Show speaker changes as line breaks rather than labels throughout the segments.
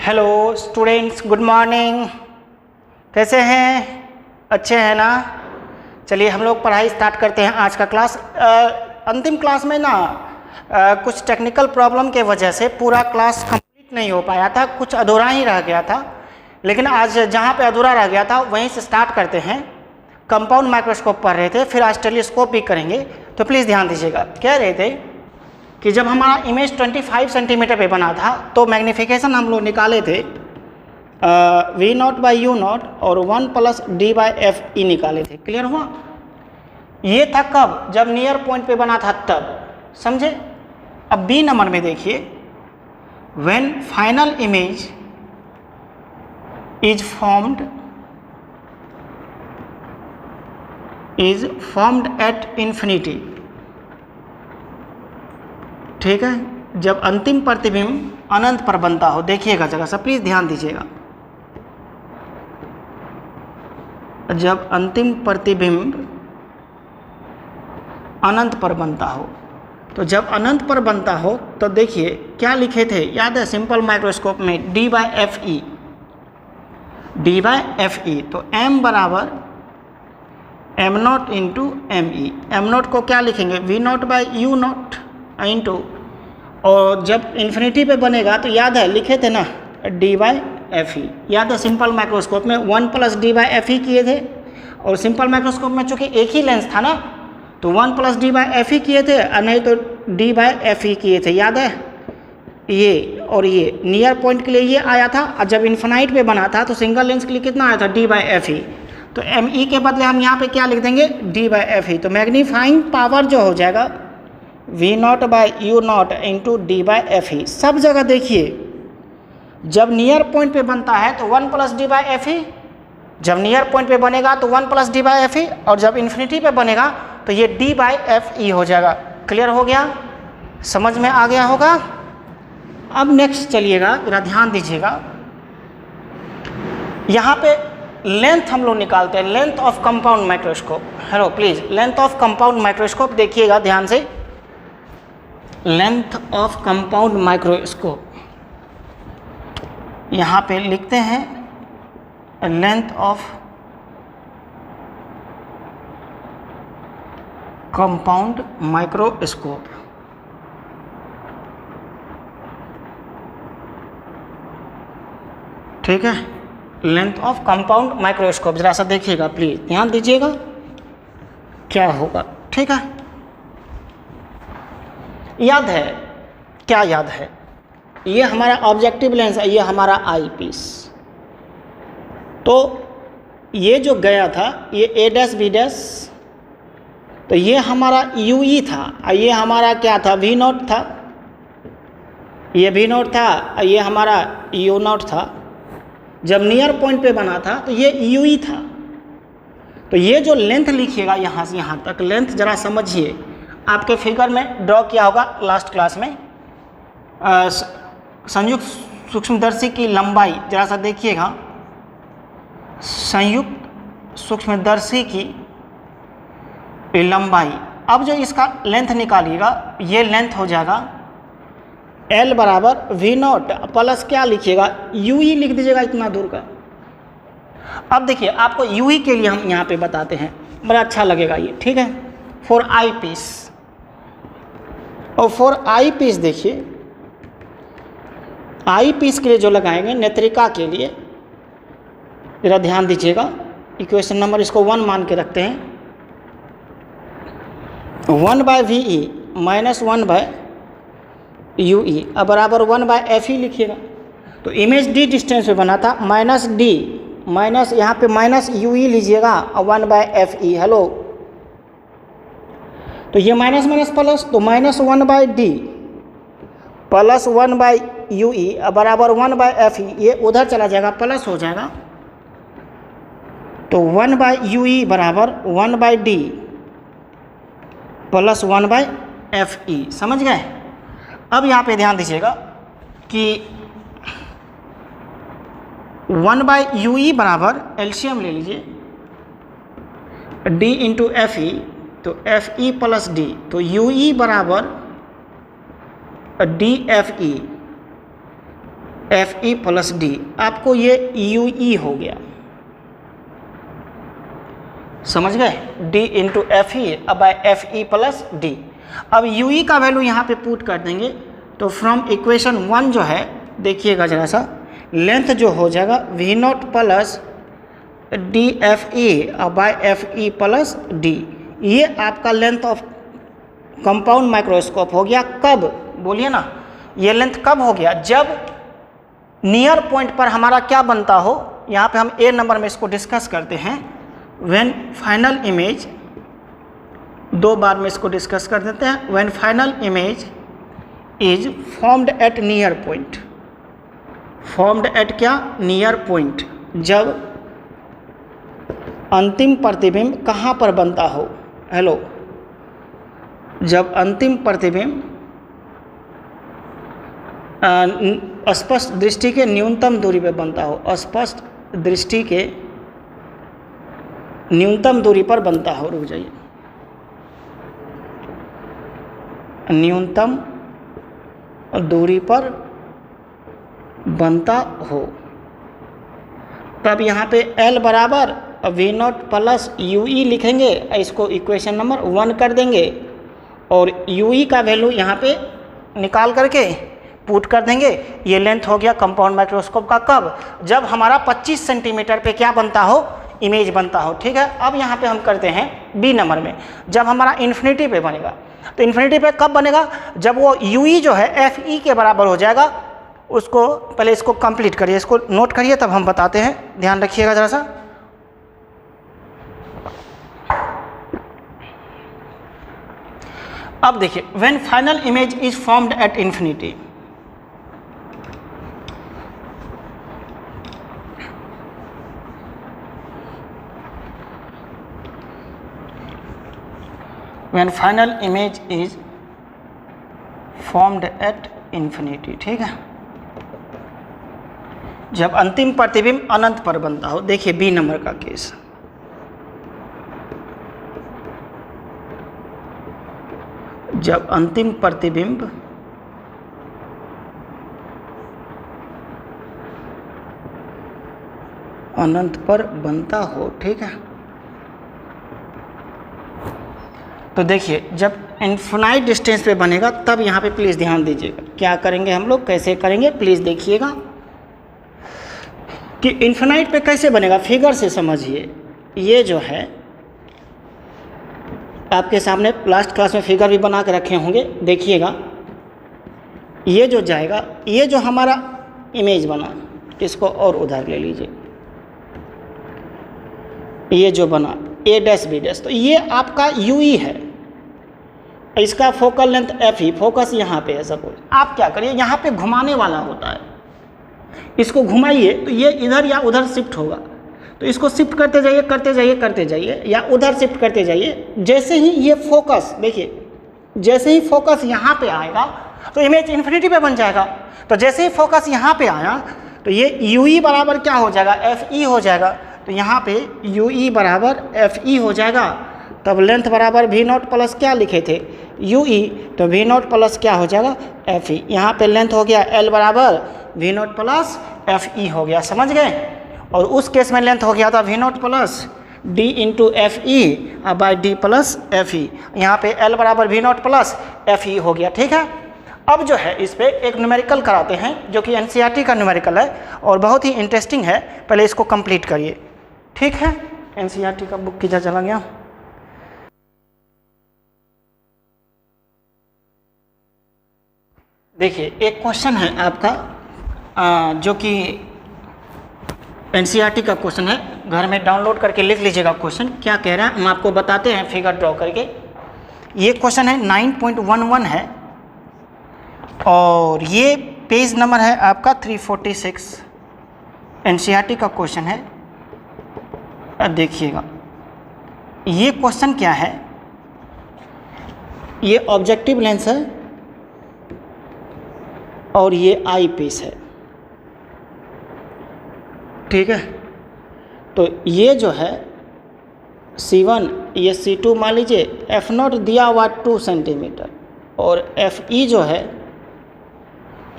Hello students, good morning. कैसे हैं? अच्छे हैं ना? चलिए हम लोग पढ़ाई स्टार्ट करते हैं आज का क्लास। अंतिम क्लास में ना कुछ टेक्निकल प्रॉब्लम के वजह से पूरा क्लास कंप्लीट नहीं हो पाया था, कुछ अधूरा ही रह गया था। लेकिन आज जहाँ पे अधूरा रह गया था वहीं से स्टार्ट करते हैं। कंपाउंड माइक्रोस्कोप पढ़ रहे थे, फिर आज टेलीस्कोप भी करेंगे, तो प्लीज़ ध्यान दीजिएगा। कह रहे थे कि जब हमारा इमेज 25 सेंटीमीटर पे बना था तो मैग्नीफिकेशन हम लोग निकाले थे V0/U0 और 1+D/FE निकाले थे। क्लियर हुआ? ये था कब? जब नियर पॉइंट पे बना था तब। समझे? अब बी नंबर में देखिए, when final image is formed at infinity. ठीक है, जब अंतिम प्रतिबिंब अनंत पर बनता हो। देखिएगा जगह से, प्लीज ध्यान दीजिएगा। जब अंतिम प्रतिबिंब अनंत पर बनता हो, तो जब अनंत पर बनता हो तो देखिए क्या लिखे थे, याद है? सिंपल माइक्रोस्कोप में D/FE, D/FE। तो M बराबर M0 इंटू ME। M0 को क्या लिखेंगे? V0/U0 इंटू, और जब इन्फिनिटी पे बनेगा तो याद है लिखे थे ना D/FE। याद है सिंपल माइक्रोस्कोप में 1+D/FE किए थे, और सिंपल माइक्रोस्कोप में चूंकि एक ही लेंस था ना तो 1+D/FE किए थे, और नहीं तो D/FE किए थे। याद है? ये और ये नियर पॉइंट के लिए ये आया था, और जब इन्फिनाइट पे बना था तो सिंगल लेंस के लिए कितना आया था? D/FE। तो ME के बदले हम यहाँ पे क्या लिख देंगे? D/FE। तो मैग्नीफाइंग पावर जो हो जाएगा V0/U0 इंटू D/FE। सब जगह देखिए, जब नियर पॉइंट पे बनता है तो 1+D/FE, जब नियर पॉइंट पे बनेगा तो 1+D/FE, और जब इन्फिनिटी पे बनेगा तो ये D/FE हो जाएगा। क्लियर हो गया? समझ में आ गया होगा? अब नेक्स्ट चलिएगा, जरा ध्यान दीजिएगा। यहाँ पे लेंथ हम लोग निकालते हैं, length of compound microscope. Hello please, length of compound microscope देखिएगा ध्यान से। लेंथ ऑफ कंपाउंड माइक्रोस्कोप यहाँ पे लिखते हैं लेंथ ऑफ कंपाउंड माइक्रोस्कोप। ठीक है, लेंथ ऑफ कंपाउंड माइक्रोस्कोप। जरा सा देखिएगा प्लीज, ध्यान दीजिएगा क्या होगा। ठीक है, याद है? क्या याद है? ये हमारा ऑब्जेक्टिव लेंस है, ये हमारा आई पीस। तो ये जो गया था ये A', B', तो ये हमारा UE था, और ये हमारा क्या था? V0 था। ये V0 था, और ये हमारा U0 था। जब नियर पॉइंट पे बना था तो ये UE था। तो ये जो लेंथ लिखिएगा यहाँ से यहाँ तक, लेंथ जरा समझिए। आपके फिगर में ड्रॉ किया होगा लास्ट क्लास में, संयुक्त सूक्ष्मदर्शी की लंबाई। जरा सा देखिएगा, संयुक्त सूक्ष्मदर्शी की लंबाई। अब जो इसका लेंथ निकालिएगा, ये लेंथ हो जाएगा L बराबर V0 प्लस क्या लिखिएगा? UE लिख दीजिएगा इतना दूर का। अब देखिए आपको UE के लिए हम यहाँ पे बताते हैं, बड़ा अच्छा लगेगा ये। ठीक है, फॉर आई पीस। और फॉर आई पीस देखिए, आई पीस के लिए जो लगाएंगे नेत्रिका के लिए, जरा ध्यान दीजिएगा। इक्वेशन नंबर इसको 1 मान के रखते हैं। 1/VE माइनस 1/UE अब बराबर 1/FE लिखिएगा। तो इमेज D डिस्टेंस पे बना था, माइनस D माइनस यहाँ पे माइनस UE लीजिएगा, और 1/FE। हेलो, तो ये माइनस माइनस प्लस, तो माइनस 1/D प्लस 1/UE अब बराबर 1/FE। ये उधर चला जाएगा, प्लस हो जाएगा। तो 1/UE बराबर 1/D प्लस 1/FE। समझ गए? अब यहाँ पे ध्यान दीजिएगा कि 1/UE बराबर एलसीएम ले लीजिए, D इंटू FE, तो FE प्लस D, तो UE बराबर DFE F E plus D, आपको ये यू ई हो गया, समझ गए, D into F E by F E plus D. अब यू ई का वैल्यू यहाँ पे पुट कर देंगे, तो फ्रॉम इक्वेशन 1 जो है, देखिएगा जरा सा, लेंथ जो हो जाएगा V naught plus D F E by F E plus D, ये आपका लेंथ ऑफ कंपाउंड माइक्रोस्कोप हो गया। कब, बोलिए ना, ये लेंथ कब हो गया, जब नियर पॉइंट पर हमारा क्या बनता हो, यहाँ पे हम ए नंबर में इसको डिस्कस करते हैं। व्हेन फाइनल इमेज, 2 बार में इसको डिस्कस कर देते हैं। When final image is formed at near point, formed at क्या, नियर पॉइंट, जब अंतिम प्रतिबिंब कहाँ पर बनता हो, हेलो, जब अंतिम प्रतिबिंब स्पष्ट दृष्टि के न्यूनतम दूरी पर बनता हो, स्पष्ट दृष्टि के न्यूनतम दूरी पर बनता हो, रुक जाइए, न्यूनतम दूरी पर बनता हो, तब यहाँ पे L बराबर V naught plus U E लिखेंगे, इसको इक्वेशन नंबर 1 कर देंगे, और यू ई का वैल्यू यहाँ पे निकाल करके पुट कर देंगे। ये लेंथ हो गया कंपाउंड माइक्रोस्कोप का, कब, जब हमारा 25 सेंटीमीटर पे क्या बनता हो, इमेज बनता हो। ठीक है, अब यहाँ पे हम करते हैं बी नंबर में, जब हमारा इन्फिनिटी पे बनेगा, तो इन्फिनिटी पे कब बनेगा, जब वो यू ई जो है एफ ई के बराबर हो जाएगा। उसको पहले इसको कंप्लीट करिए, इसको नोट करिए, तब हम बताते हैं, ध्यान रखिएगा जरा सा। अब देखिए, when final image is formed at infinity, when final image is formed at infinity, ठीक है, जब अंतिम प्रतिबिंब अनंत पर बनता हो। देखिए बी नंबर का केस, जब अंतिम प्रतिबिंब अनंत पर बनता हो, ठीक है, तो देखिए जब इन्फिनाइट डिस्टेंस पे बनेगा तब यहाँ पे प्लीज़ ध्यान दीजिएगा, क्या करेंगे हम लोग, कैसे करेंगे, प्लीज़ देखिएगा कि इन्फिनाइट पे कैसे बनेगा, फिगर से समझिए। ये जो है आपके सामने लास्ट क्लास में फिगर भी बना के रखे होंगे, देखिएगा, ये जो जाएगा, ये जो हमारा इमेज बना, इसको और उधार ले लीजिए, ये जो बना ए डैश बी डैश, तो ये आपका यू ई है, इसका focal length F E, focus यहाँ पे है। सपोज आप क्या करिए, यहाँ पे घुमाने वाला होता है, इसको घुमाइए तो ये इधर या उधर शिफ्ट होगा, तो इसको शिफ्ट करते जाइए करते जाइए करते जाइए, या उधर शिफ्ट करते जाइए। जैसे ही ये फोकस, देखिए जैसे ही फोकस यहाँ पे आएगा तो इमेज इन्फिनिटी पे बन जाएगा। तो जैसे ही फोकस यहाँ पे आया तो ये यू ई बराबर क्या हो जाएगा, एफ ई हो जाएगा। तो यहाँ पे यू ई बराबर एफ ई हो जाएगा, तब लेंथ बराबर वी नॉट प्लस क्या लिखे थे, यू ई, तो वी नॉट प्लस क्या हो जाएगा, एफ ई। यहाँ पे लेंथ हो गया एल बराबर V naught plus F E हो गया, समझ गए। और उस केस में लेंथ हो गया था V naught plus D into F E by D plus F E. यहाँ पे एल बराबर V naught plus F E हो गया, ठीक है। अब जो है इस पे एक न्यूमेरिकल कराते हैं जो कि एनसीईआरटी का न्यूमेरिकल है और बहुत ही इंटरेस्टिंग है, पहले इसको कंप्लीट करिए, ठीक है। एनसीईआरटी का बुक किधर चला गया। देखिए एक क्वेश्चन है आपका जो कि एनसीईआरटी का क्वेश्चन है, घर में डाउनलोड करके लिख लीजिएगा क्वेश्चन क्या कह रहा है, हम आपको बताते हैं फिगर ड्रॉ करके। ये क्वेश्चन है 9.11 है और ये पेज नंबर है आपका 346, एनसीईआरटी का क्वेश्चन है। देखिएगा ये क्वेश्चन क्या है, ये ऑब्जेक्टिव लेंस है और ये आई पीस है, ठीक है। तो ये जो है C1, ये C2 मान लीजिए, F0 दिया हुआ 2 सेंटीमीटर और FE जो है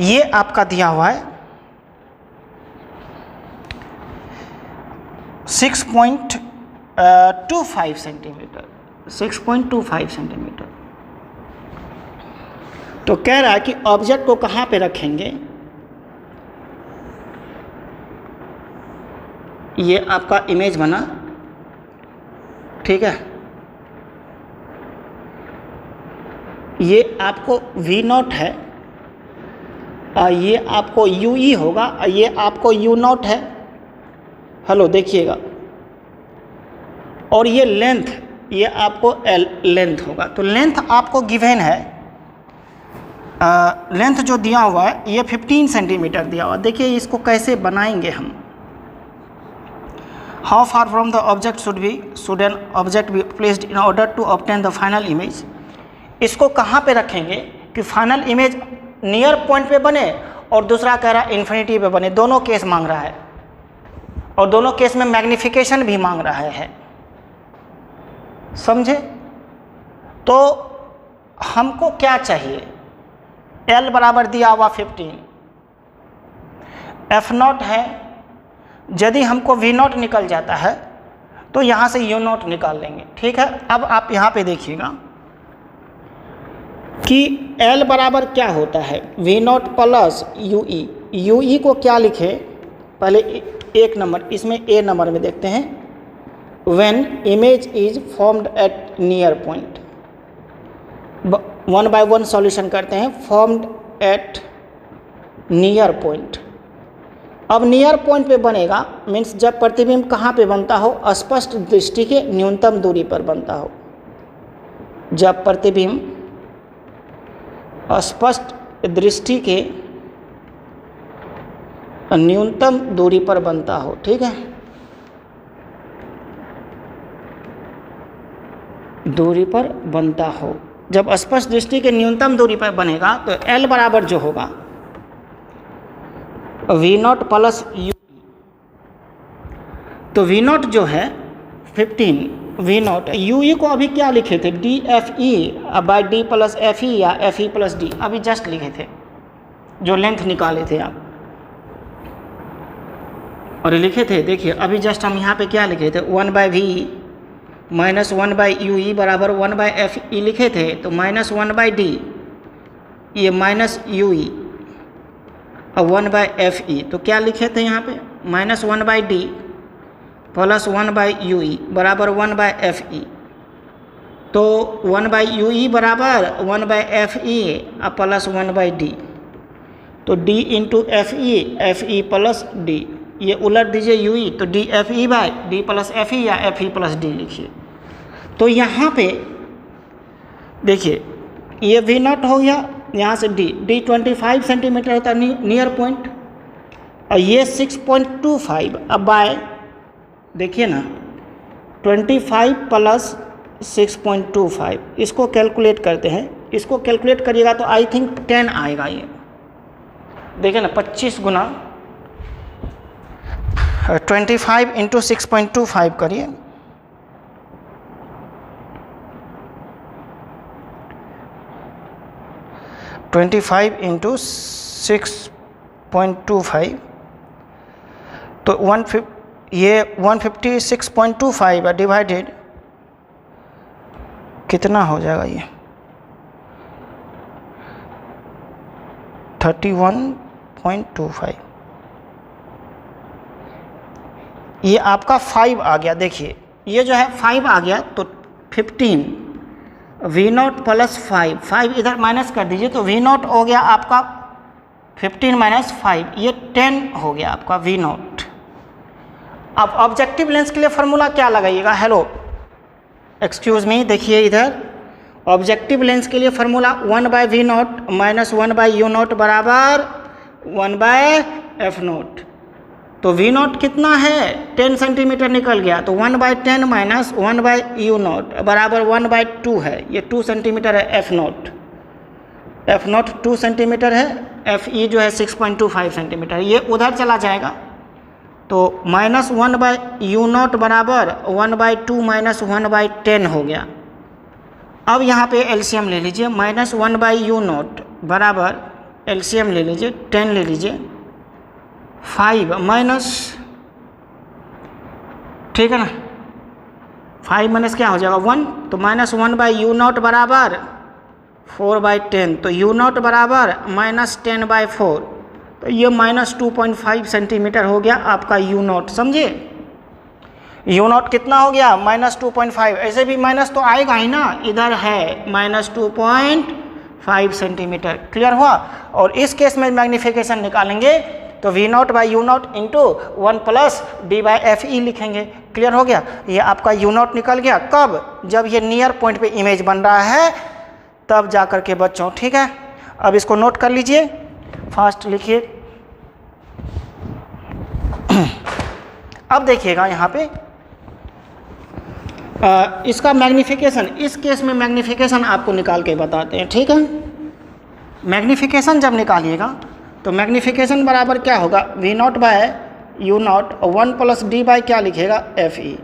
ये आपका दिया हुआ है 6.25 सेंटीमीटर, 6.25 सेंटीमीटर। तो कह रहा है कि ऑब्जेक्ट को कहाँ पे रखेंगे, ये आपका इमेज बना, ठीक है, ये आपको V0 है, ये आपको UE होगा, ये आपको U0 है। हेलो देखिएगा, और ये लेंथ, ये आपको L लेंथ होगा। तो लेंथ आपको गिवन है, लेंथ जो दिया हुआ है ये 15 सेंटीमीटर दिया हुआ है। देखिए इसको कैसे बनाएंगे हम। How far from the object should an object be placed in order to obtain the final image. इसको कहाँ पे रखेंगे कि फाइनल इमेज नियर पॉइंट पे बने, और दूसरा कह रहा है इन्फिनिटी पे बने। दोनों केस मांग रहा है, और दोनों केस में मैग्नीफिकेशन भी मांग रहा है, समझे। तो हमको क्या चाहिए, L बराबर दिया हुआ 15, F0 है। यदि हमको V0 निकल जाता है तो यहाँ से U0 निकाल लेंगे, ठीक है। अब आप यहाँ पे देखिएगा कि L बराबर क्या होता है, V0 प्लस UE। UE को क्या लिखे, पहले एक नंबर, इसमें A नंबर में देखते हैं। When image is formed at near point, one by one solution करते हैं। Formed at near point. अब नियर पॉइंट पे बनेगा मीन्स जब प्रतिबिंब कहाँ पे बनता हो, स्पष्ट दृष्टि के न्यूनतम दूरी पर बनता हो। जब प्रतिबिंब स्पष्ट दृष्टि के न्यूनतम दूरी पर बनता हो, ठीक है, दूरी पर बनता हो। जब स्पष्ट दृष्टि के न्यूनतम दूरी पर बनेगा तो L बराबर जो होगा V0 प्लस UE। तो V0 जो है 15, V0, UE को अभी क्या लिखे थे, DFE by D plus FE या FE प्लस D, अभी जस्ट लिखे थे, जो लेंथ निकाले थे आप, और लिखे थे। देखिए अभी जस्ट हम यहाँ पे क्या लिखे थे, 1/V माइनस 1/UE बराबर 1/FE लिखे थे। तो माइनस 1/D, ये माइनस UE और 1/FE, तो क्या लिखे थे यहाँ पे, माइनस 1/D प्लस 1/UE बराबर 1/FE। तो 1/UE बराबर 1/FE प्लस 1/D। तो D into FE, FE plus D, ये उलट दीजिए UE, तो DFE by D plus FE या FE प्लस D लिखिए। तो यहाँ पे देखिए ये V0 हो गया, यहाँ से D 25 सेंटीमीटर होता है नियर पॉइंट, और ये 6.25। अब बाय देखिए ना, 25 प्लस 6.25, इसको कैलकुलेट करते हैं। इसको कैलकुलेट करिएगा तो आई थिंक 10 आएगा। ये देखिए ना, 25 गुना 25 इंटू 6.25 करिए, इंटू 6.25, तो 156.25 है डिवाइडेड, कितना हो जाएगा ये 31.25। ये आपका 5 आ गया। देखिए ये जो है 5 आ गया, तो 15 V0 प्लस 5 इधर माइनस कर दीजिए, तो V0 हो गया आपका 15 माइनस 5, ये 10 हो गया आपका V0। अब ऑब्जेक्टिव लेंस के लिए फार्मूला क्या लगाइएगा, हेलो एक्सक्यूज मी, देखिए इधर ऑब्जेक्टिव लेंस के लिए फार्मूला 1/V0 माइनस 1/U0 बराबर 1/F0। तो V0 कितना है, 10 सेंटीमीटर निकल गया, तो 1/10 माइनस 1/U0 बराबर 1/2 है, ये 2 सेंटीमीटर है F0 2 सेंटीमीटर है, FE जो है 6.25 सेंटीमीटर, ये उधर चला जाएगा। तो माइनस 1/U0 बराबर 1/2 माइनस 1/10 हो गया। अब यहाँ पे एलसीएम ले लीजिए, माइनस 1/U0 बराबर एलसीएम ले लीजिए, 10 ले लीजिए, 5 माइनस ठीक है ना। 5 माइनस क्या हो जाएगा 1, तो -1 बाई यू नॉट बराबर 4/10, तो यू नॉट बराबर -10/4, तो ये -2.5 सेंटीमीटर हो गया आपका यू नॉट, समझे। यू नॉट कितना हो गया -2.5, ऐसे भी माइनस तो आएगा ही ना, इधर है -2.5 सेंटीमीटर, क्लियर हुआ। और इस केस में मैग्नीफिकेशन निकालेंगे तो V naught by U naught into 1 plus D by F E लिखेंगे, क्लियर हो गया। ये आपका यू नॉट निकल गया, कब, जब ये नियर पॉइंट पे इमेज बन रहा है तब जा कर के बच्चों, ठीक है। अब इसको नोट कर लीजिए, फास्ट लिखिए। अब देखिएगा यहाँ पे इसका मैग्नीफिकेशन, इस केस में मैग्नीफिकेशन आपको निकाल के बताते हैं, ठीक है। मैग्नीफिकेशन जब निकालिएगा तो मैग्नीफिकेशन बराबर क्या होगा, V naught by U naught 1 plus D by क्या लिखेगा एफ ई।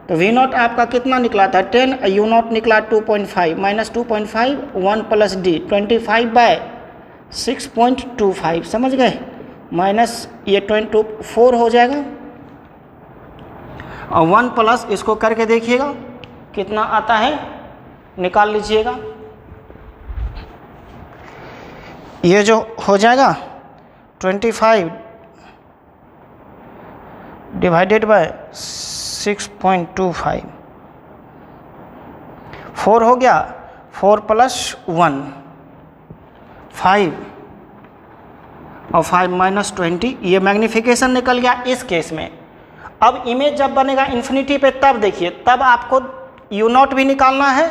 तो वी नॉट आपका कितना निकला था 10, यू नॉट निकला 2.5, -2.5 1 प्लस डी 25/6.25, समझ गए, माइनस ये 24 हो जाएगा, और 1 प्लस इसको करके देखिएगा कितना आता है, निकाल लीजिएगा। ये जो हो जाएगा 25 डिवाइडेड बाय 6.25, 4 हो गया, 4 प्लस 1 5, और 5 माइनस 20, ये मैग्नीफिकेशन निकल गया इस केस में। अब इमेज जब बनेगा इन्फिनिटी पे तब देखिए, तब आपको यू नॉट भी निकालना है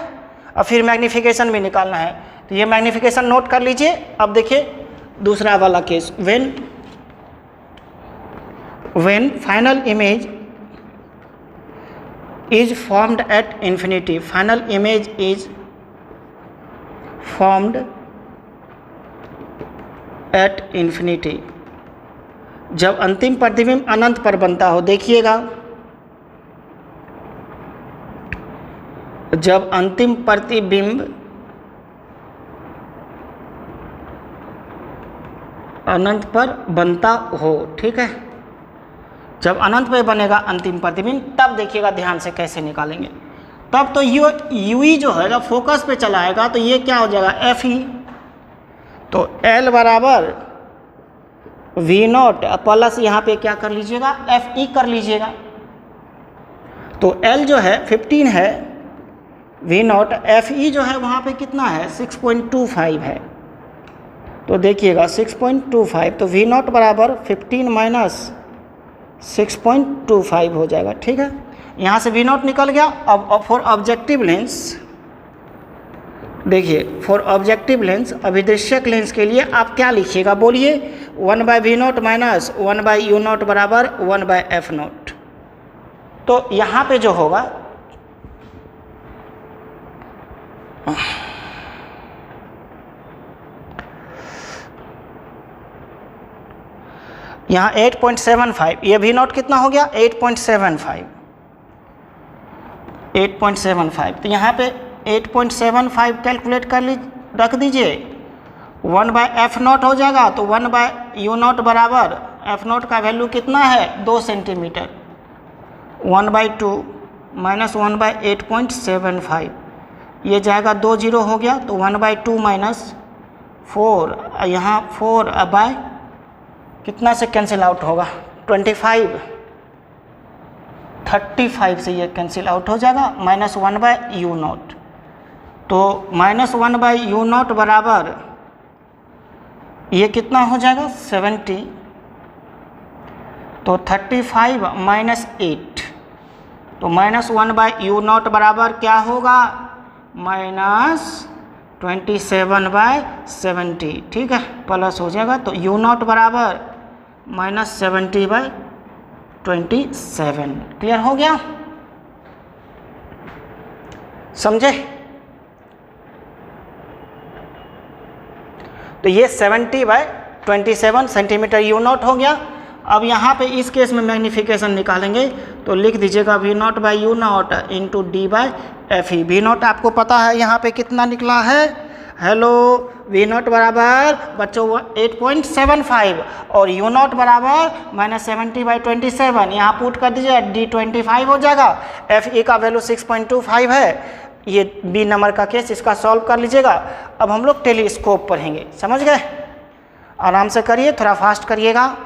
और फिर मैग्नीफिकेशन भी निकालना है, तो ये मैग्नीफिकेशन नोट कर लीजिए। अब देखिए दूसरा वाला case, when final image is formed at infinity, final image is formed at infinity, जब अंतिम प्रतिबिंब अनंत पर बनता हो, देखिएगा जब अंतिम प्रतिबिंब अनंत पर बनता हो, ठीक है, जब अनंत पे बनेगा अंतिम प्रतिबिंब तब देखिएगा ध्यान से कैसे निकालेंगे। तब तो यू ई जो है फोकस पे चला आएगा, तो ये क्या हो जाएगा एफ ई, तो एल बराबर वी नॉट प्लस यहाँ पे क्या कर लीजिएगा एफ ई कर लीजिएगा। तो एल जो है 15 है, वी नॉट, एफ ई जो है वहाँ पे कितना है 6.25 है, तो देखिएगा 6.25, तो वी नॉट बराबर 15 माइनस 6.25 हो जाएगा, ठीक है। यहाँ से वी नॉट निकल गया। अब फॉर ऑब्जेक्टिव लेंस देखिए, फॉर ऑब्जेक्टिव लेंस अभिदृश्यक लेंस के लिए आप क्या लिखिएगा बोलिए, 1 by V naught minus 1 by U naught बराबर 1 बाई एफ नॉट। तो यहाँ पे जो होगा यहाँ 8.75, ये वी नॉट कितना हो गया 8.75, तो यहाँ पे 8.75 कैलकुलेट कर रख दीजिए, 1 बाय एफ नॉट हो जाएगा, तो 1 बाय यू नॉट बराबर एफ नॉट का वैल्यू कितना है 2 सेंटीमीटर, 1/2 माइनस 1 बाय 8.75, ये जाएगा 2 0 हो गया, तो 1/2 माइनस 4, यहाँ 4 बाय कितना से कैंसिल आउट होगा 25, 35 से ये कैंसिल आउट हो जाएगा, माइनस 1 बाय यू नॉट, तो माइनस 1 बाय यू नॉट बराबर ये कितना हो जाएगा 70, तो 35 माइनस 8, तो माइनस 1 बाय यू नॉट बराबर क्या होगा माइनस 27 बाय 70, ठीक है, प्लस हो जाएगा, तो यू नॉट बराबर माइनस 70 बाय 27, क्लियर हो गया, समझे। तो ये 70 बाय 27 सेंटीमीटर यू नॉट हो गया। अब यहाँ पे इस केस में मैग्नीफिकेशन निकालेंगे, तो लिख दीजिएगा V naught by U naught into D by F E. V naught आपको पता है यहाँ पे कितना निकला है हेलो, वी नॉट बराबर बच्चों 8.75 और यू नॉट बराबर -70/27। यहाँ पुट कर दीजिए, D25 हो जाएगा। एफ ई का वैल्यू 6.25 है। ये बी नंबर का केस, इसका सॉल्व कर लीजिएगा। अब हम लोग टेलीस्कोप पढ़ेंगे, समझ गए? आराम से करिए, थोड़ा फास्ट करिएगा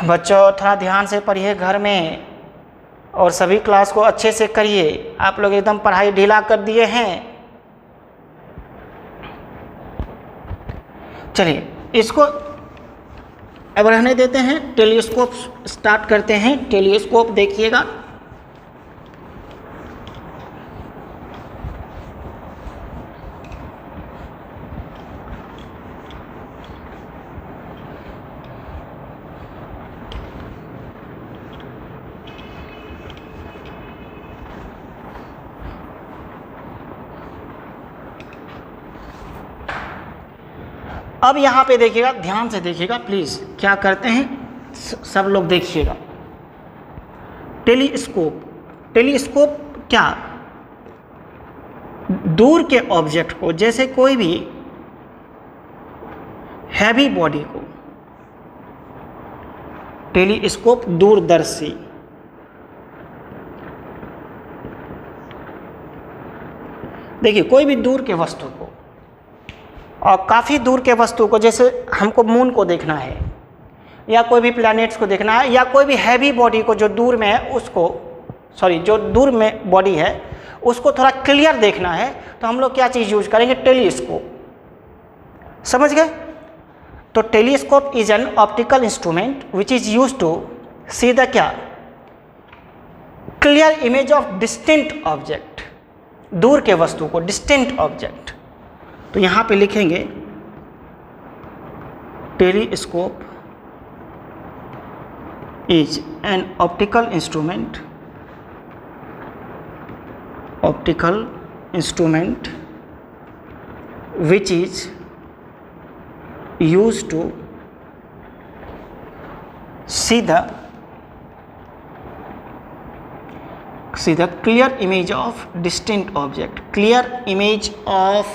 बच्चों, थोड़ा ध्यान से पढ़िए घर में और सभी क्लास को अच्छे से करिए। आप लोग एकदम पढ़ाई ढीला कर दिए हैं। चलिए इसको अब रहने देते हैं, टेलीस्कोप स्टार्ट करते हैं। टेलीस्कोप देखिएगा, अब यहाँ पे देखिएगा, ध्यान से देखिएगा प्लीज़, क्या करते हैं सब लोग देखिएगा। टेलीस्कोप, टेलीस्कोप क्या, दूर के ऑब्जेक्ट को, जैसे कोई भी हैवी बॉडी को, टेलीस्कोप दूरदर्शी, देखिए कोई भी दूर के वस्तु को और काफ़ी दूर के वस्तु को, जैसे हमको मून को देखना है या कोई भी प्लैनेट्स को देखना है या कोई भी हैवी बॉडी को जो दूर में है उसको, जो दूर में बॉडी है उसको थोड़ा क्लियर देखना है, तो हम लोग क्या चीज़ यूज करेंगे? टेलीस्कोप। समझ गए? तो telescope is an optical instrument which is use to see the क्या, clear image of distant object, दूर के वस्तु को, डिस्टेंट ऑब्जेक्ट। तो यहाँ पे लिखेंगे telescope is an optical instrument, which is used to see the clear image of distant object, clear image of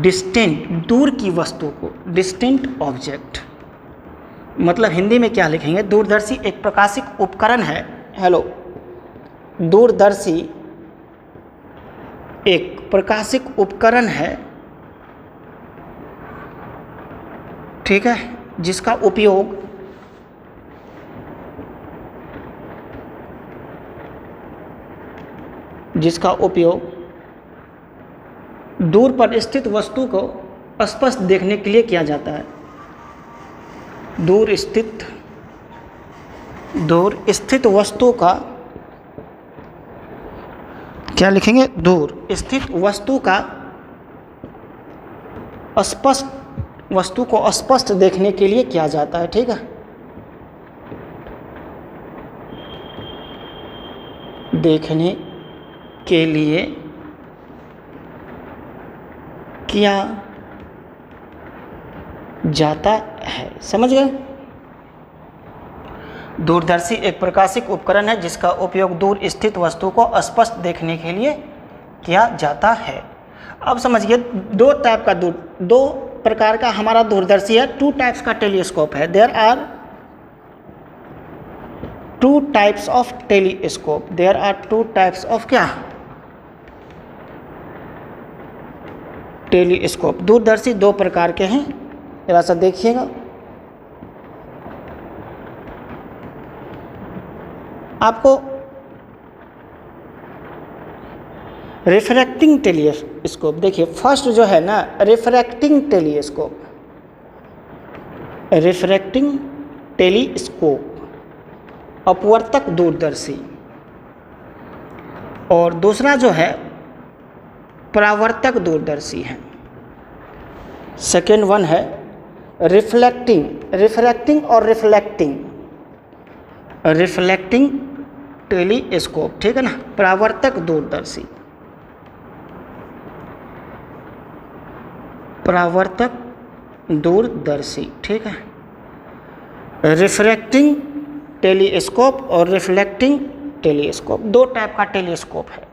distant, दूर की वस्तु को, distant object। मतलब हिंदी में क्या लिखेंगे? दूरदर्शी एक प्रकाशिक उपकरण है। हेलो, दूरदर्शी एक प्रकाशिक उपकरण है, ठीक है, जिसका उपयोग दूर पर स्थित वस्तु को स्पष्ट देखने के लिए किया जाता है। दूर स्थित वस्तु का क्या लिखेंगे? दूर स्थित वस्तु का वस्तु को स्पष्ट देखने के लिए किया जाता है, ठीक है। देखने के लिए किया जाता है, समझ गए? दूरदर्शी एक प्रकाशिक उपकरण है जिसका उपयोग दूर स्थित वस्तु को स्पष्ट देखने के लिए किया जाता है। अब समझिए, दो प्रकार का हमारा दूरदर्शी है, 2 टाइप्स का टेलीस्कोप है। There are 2 types of telescope, there are 2 types of क्या? टेलीस्कोप। दूरदर्शी 2 प्रकार के हैं, जरा सा देखिएगा। आपको रिफ्रैक्टिंग टेलीस्कोप देखिए, फर्स्ट जो है ना, रिफ्रैक्टिंग टेलीस्कोप अपवर्तक दूरदर्शी, और दूसरा जो है परावर्तक दूरदर्शी है। सेकेंड वन है रिफ्रैक्टिंग और रिफ्लेक्टिंग टेलीस्कोप, ठीक है ना, परावर्तक दूरदर्शी, ठीक है। रिफ्रैक्टिंग टेलीस्कोप और रिफ्लेक्टिंग टेलीस्कोप 2 टाइप का टेलीस्कोप है।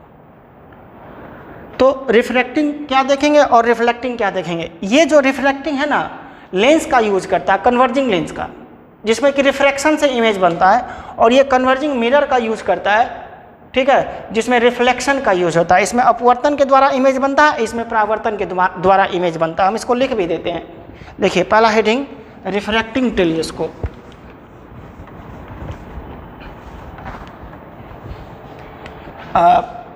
तो रिफ्रैक्टिंग क्या देखेंगे और रिफ्लेक्टिंग क्या देखेंगे। ये जो रिफ्रैक्टिंग है ना, लेंस का यूज करता है, कन्वर्जिंग लेंस का, जिसमें कि रिफ्रैक्शन से इमेज बनता है, और ये कन्वर्जिंग मिरर का यूज करता है, ठीक है, जिसमें रिफ्लेक्शन का यूज होता है। इसमें अपवर्तन के द्वारा इमेज बनता है, इसमें परावर्तन के द्वारा इमेज बनता है। हम इसको लिख भी देते हैं। देखिए पहला heading refracting telescope.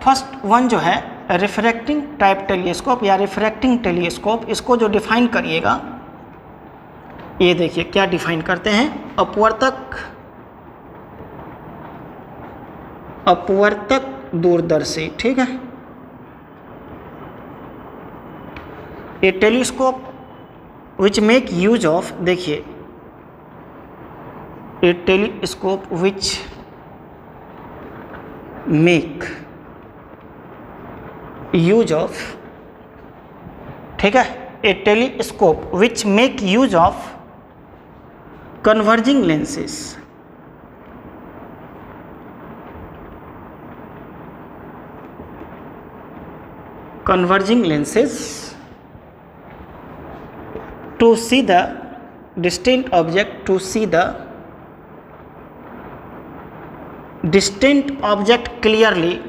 First one जो है रिफ्रैक्टिंग टाइप टेलीस्कोप या रिफ्रैक्टिंग टेलीस्कोप, इसको जो डिफाइन करिएगा, ये देखिए क्या डिफाइन करते हैं। अपवर्तक दूरदर्शी, ठीक है। A telescope which make use of, देखिए a telescope which make use of, ठीक है, a telescope which make use of converging lenses, to see the distant object, to see the distant object clearly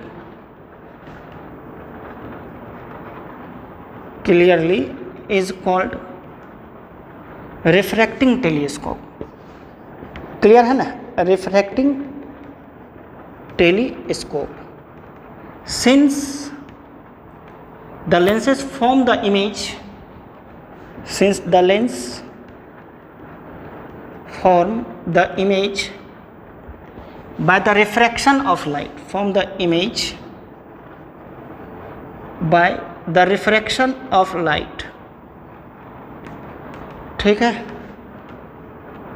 is called refracting telescope। Clear है ना, refracting telescope. Since the lenses form the image, since the lens form the image by the refraction of light, form the image by the refraction of light, ठीक है,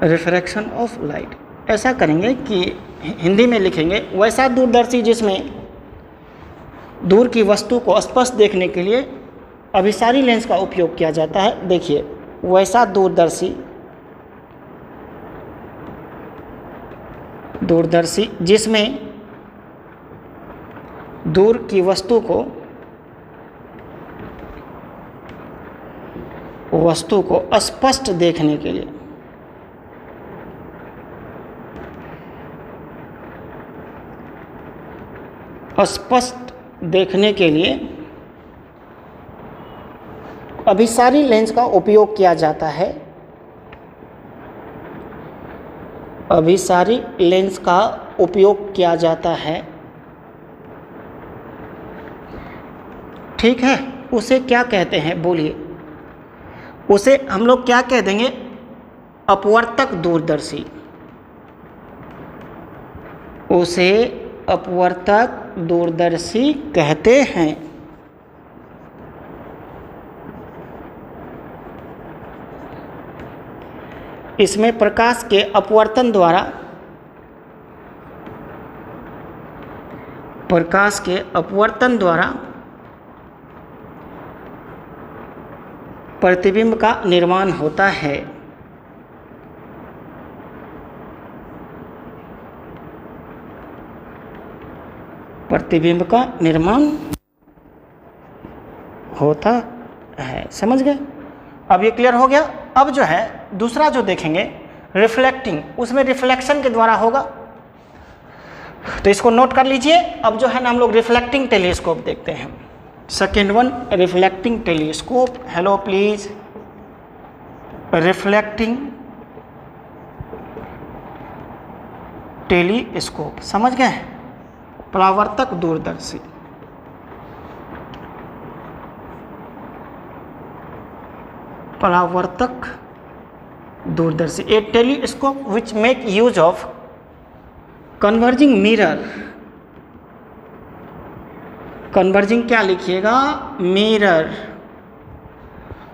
refraction of light. ऐसा करेंगे कि हिंदी में लिखेंगे, वैसा दूरदर्शी जिसमें दूर की वस्तु को स्पष्ट देखने के लिए अभिसारी लेंस का उपयोग किया जाता है। देखिए वैसा दूरदर्शी जिसमें दूर की वस्तु को स्पष्ट देखने के लिए अभिसारी लेंस का उपयोग किया जाता है। अभिसारी लेंस का उपयोग किया जाता है, ठीक है। उसे क्या कहते हैं बोलिए, उसे हम लोग क्या कह देंगे, अपवर्तक दूरदर्शी। उसे अपवर्तक दूरदर्शी कहते हैं। इसमें प्रकाश के अपवर्तन द्वारा प्रतिबिंब का निर्माण होता है। प्रतिबिंब का निर्माण होता है, समझ गए। अब ये क्लियर हो गया। अब जो है दूसरा जो देखेंगे रिफ्लेक्टिंग, उसमें रिफ्लेक्शन के द्वारा होगा, तो इसको नोट कर लीजिए। अब जो है ना हम लोग रिफ्लेक्टिंग टेलीस्कोप देखते हैं। Second one reflecting telescope. Hello please, reflecting telescope, समझ गए, परावर्तक दूरदर्शी। परावर्तक दूरदर्शी, a telescope which make use of converging mirror. Converging क्या लिखिएगा, mirror,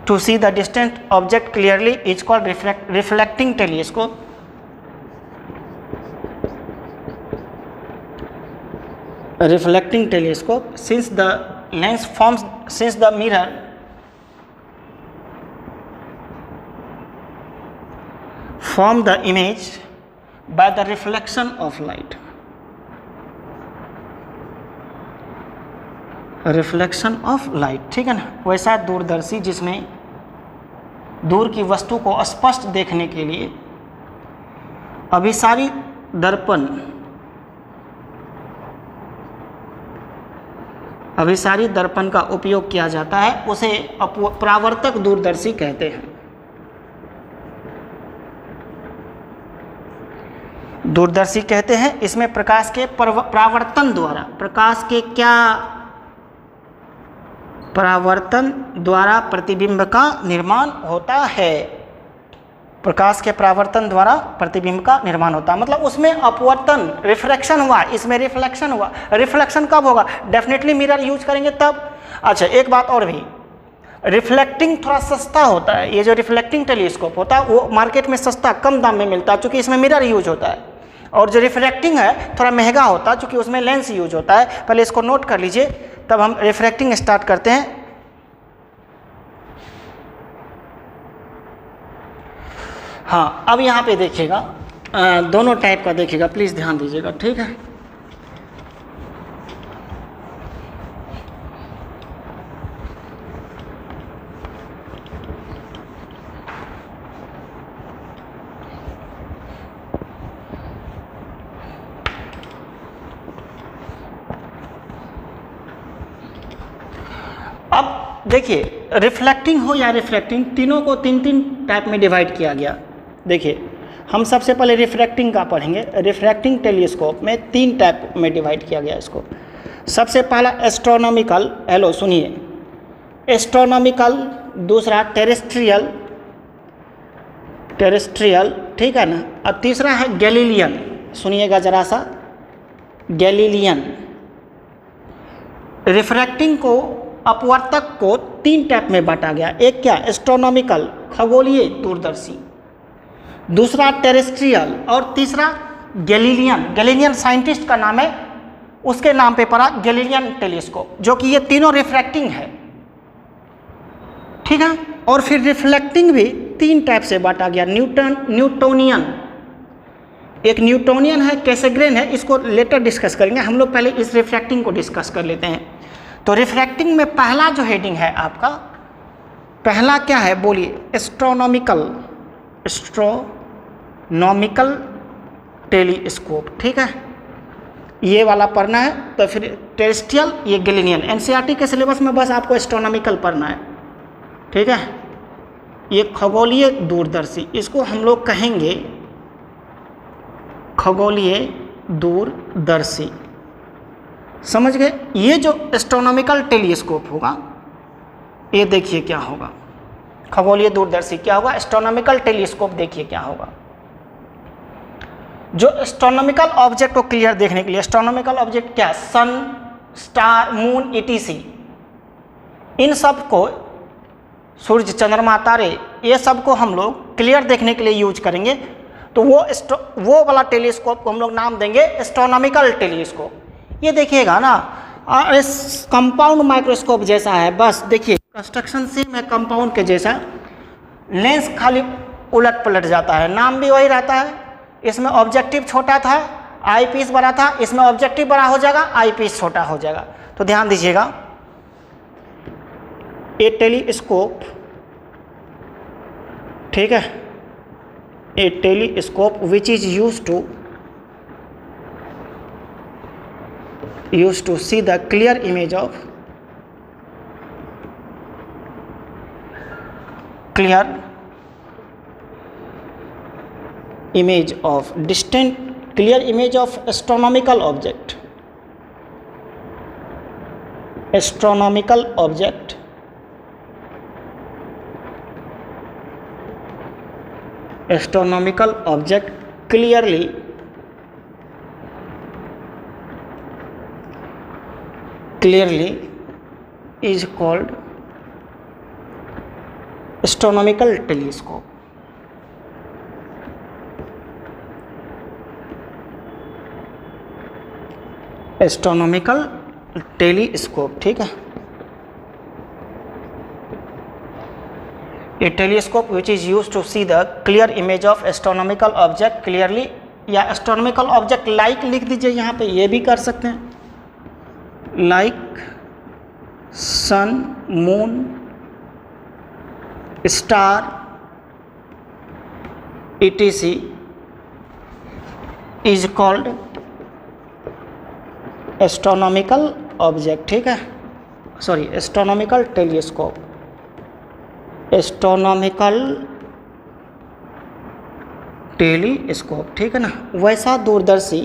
to see the distant object clearly is called reflecting telescope. Reflecting telescope, since the mirror form the image by the reflection of light, reflection of light, ठीक है ना। वैसा दूरदर्शी जिसमें दूर की वस्तु को स्पष्ट देखने के लिए अभिसारी दर्पण का उपयोग किया जाता है, उसे परावर्तक दूरदर्शी कहते हैं। दूरदर्शी कहते हैं। इसमें प्रकाश के परावर्तन द्वारा, प्रकाश के क्या परावर्तन द्वारा प्रतिबिंब का निर्माण होता है। प्रकाश के परावर्तन द्वारा प्रतिबिंब का निर्माण होता है, मतलब उसमें अपवर्तन, रिफ्रैक्शन हुआ, इसमें रिफ्लेक्शन हुआ। रिफ्लेक्शन कब होगा? डेफिनेटली मिरर यूज करेंगे तब। अच्छा, एक बात और भी, रिफ्लेक्टिंग थोड़ा सस्ता होता है। ये जो रिफ्लेक्टिंग टेलीस्कोप होता है वो मार्केट में सस्ता, कम दाम में मिलता है, चूँकि इसमें मिरर यूज होता है। और जो रिफ्रैक्टिंग है थोड़ा महंगा होता है, चूँकि उसमें लेंस यूज होता है। पहले इसको नोट कर लीजिए, तब हम रिफ्रैक्टिंग स्टार्ट करते हैं। हाँ, अब यहाँ पे देखिएगा, दोनों टाइप का देखिएगा, प्लीज़ ध्यान दीजिएगा, ठीक है। अब देखिए, रिफ्लेक्टिंग हो या रिफ्रैक्टिंग, तीनों को तीन तीन टाइप में डिवाइड किया गया। देखिए, हम सबसे पहले रिफ्रैक्टिंग का पढ़ेंगे। रिफ्रैक्टिंग टेलीस्कोप में तीन टाइप में डिवाइड किया गया इसको। सबसे पहला एस्ट्रोनॉमिकल, हेलो सुनिए, एस्ट्रोनॉमिकल, दूसरा टेरेस्ट्रियल, ठीक है ना, और तीसरा है गैलीलियन। सुनिएगा जरा सा, गैलीलियन। रिफ्रैक्टिंग को, अपवर्तक को तीन टाइप में बांटा गया। एक क्या? एस्ट्रोनॉमिकल, खगोलीय दूरदर्शी, दूसरा टेरेस्ट्रियल, और तीसरा गैलीलियन। गैलीलियन साइंटिस्ट का नाम है, उसके नाम पे पड़ा गैलीलियन टेलीस्कोप, जो कि ये तीनों रिफ्रैक्टिंग है, ठीक है। और फिर रिफ्लेक्टिंग भी तीन टाइप से बांटा गया। न्यूटोनियन, एक न्यूटोनियन है, कैसेग्रेन है, इसको लेटर डिस्कस करेंगे। हम लोग पहले इस रिफ्रैक्टिंग को डिस्कस कर लेते हैं। तो रिफ्रैक्टिंग में पहला जो हेडिंग है आपका, पहला क्या है बोलिए? एस्ट्रोनॉमिकल, एस्ट्रोनॉमिकल टेलीस्कोप, ठीक है, ये वाला पढ़ना है। तो फिर टेरेस्ट्रियल, ये गैलीलियन। एनसीईआरटी के सिलेबस में बस आपको एस्ट्रोनॉमिकल पढ़ना है, ठीक है। ये खगोलीय दूरदर्शी, इसको हम लोग कहेंगे खगोलीय दूरदर्शी, समझ गए। ये जो एस्ट्रोनॉमिकल टेलीस्कोप होगा, ये देखिए क्या होगा, खगोलीय दूरदर्शी क्या होगा, एस्ट्रोनॉमिकल टेलीस्कोप देखिए क्या होगा। जो एस्ट्रोनॉमिकल ऑब्जेक्ट को क्लियर देखने के लिए, एस्ट्रोनॉमिकल ऑब्जेक्ट क्या? सन, स्टार, मून, ETC, इन सब को, सूर्य, चंद्रमा, तारे, ये सब को हम लोग क्लियर देखने के लिए यूज करेंगे। तो वो वाला टेलीस्कोप को हम लोग नाम देंगे एस्ट्रोनॉमिकल टेलीस्कोप। ये देखिएगा ना, इस कंपाउंड माइक्रोस्कोप जैसा है, बस देखिए कंस्ट्रक्शन सेम है कंपाउंड के जैसा, लेंस खाली उलट पलट जाता है, नाम भी वही रहता है। इसमें ऑब्जेक्टिव छोटा था, आई पीस बड़ा था, इसमें ऑब्जेक्टिव बड़ा हो जाएगा, आई पीस छोटा हो जाएगा। तो ध्यान दीजिएगा, ए टेलीस्कोप, ठीक है, a telescope which is used to see the clear image of distant clear image of astronomical object, astronomical object, astronomical object clearly is called astronomical telescope. Astronomical telescope, ठीक है। A telescope which is used to see the clear image of astronomical object clearly, या astronomical object like लिख दीजिए यहाँ पे, ये भी कर सकते हैं, like sun, moon, star, etc is called astronomical object. ठीक है, sorry astronomical telescope, astronomical telescope. ठीक है ना। वैसा दूरदर्शी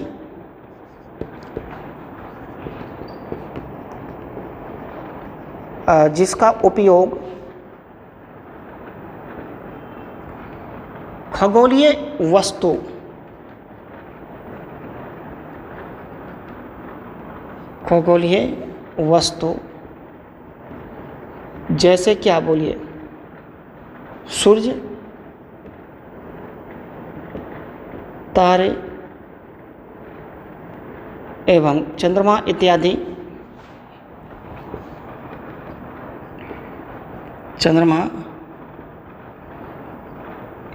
जिसका उपयोग खगोलीय वस्तु जैसे क्या बोलिए, सूर्य, तारे एवं चंद्रमा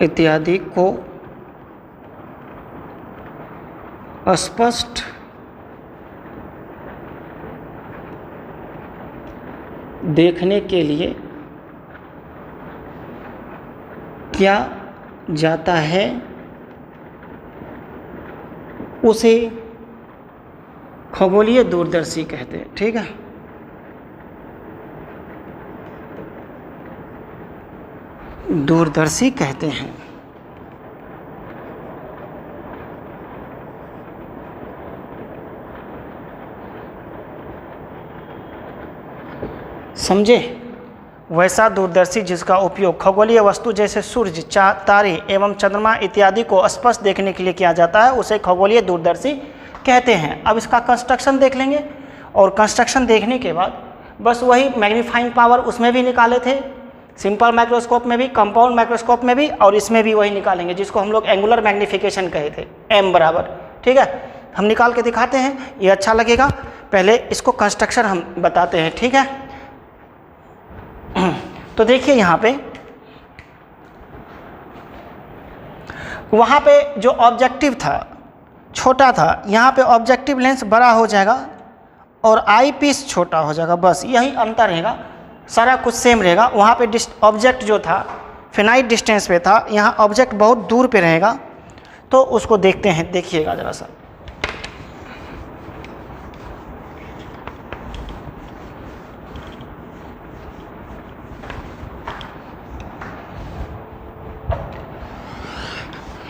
इत्यादि को स्पष्ट देखने के लिए किया जाता है, उसे खगोलीय दूरदर्शी कहते हैं। ठीक है, दूरदर्शी कहते हैं। समझे? वैसा दूरदर्शी जिसका उपयोग खगोलीय वस्तु जैसे सूर्य, तारे एवं चंद्रमा इत्यादि को स्पष्ट देखने के लिए किया जाता है, उसे खगोलीय दूरदर्शी कहते हैं। अब इसका कंस्ट्रक्शन देख लेंगे, और कंस्ट्रक्शन देखने के बाद बस वही मैग्नीफाइंग पावर उसमें भी निकाले थे, सिंपल माइक्रोस्कोप में भी, कंपाउंड माइक्रोस्कोप में भी, और इसमें भी वही निकालेंगे जिसको हम लोग एंगुलर मैग्नीफिकेशन कहे थे, m बराबर। ठीक है, हम निकाल के दिखाते हैं, ये अच्छा लगेगा। पहले इसको कंस्ट्रक्शन हम बताते हैं। ठीक है, तो देखिए यहाँ पे, वहाँ पे जो ऑब्जेक्टिव था छोटा था, यहाँ पे ऑब्जेक्टिव लेंस बड़ा हो जाएगा और आई पीस छोटा हो जाएगा, बस यही अंतर रहेगा, सारा कुछ सेम रहेगा। वहाँ पे ऑब्जेक्ट जो था फिनाइट डिस्टेंस पे था, यहाँ ऑब्जेक्ट बहुत दूर पे रहेगा। तो उसको देखते हैं, देखिएगा ज़रा सा।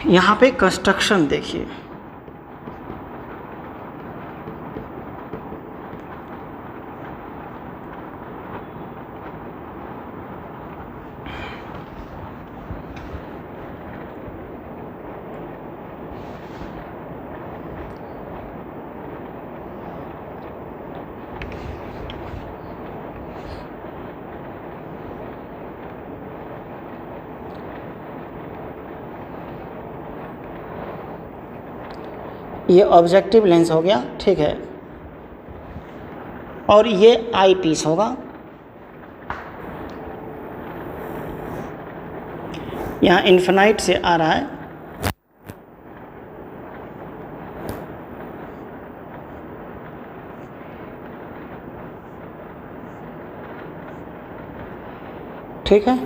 यहाँ पे कंस्ट्रक्शन देखिए, ये ऑब्जेक्टिव लेंस हो गया। ठीक है, और ये आई पीस होगा। यहाँ इन्फिनाइट से आ रहा है, ठीक है।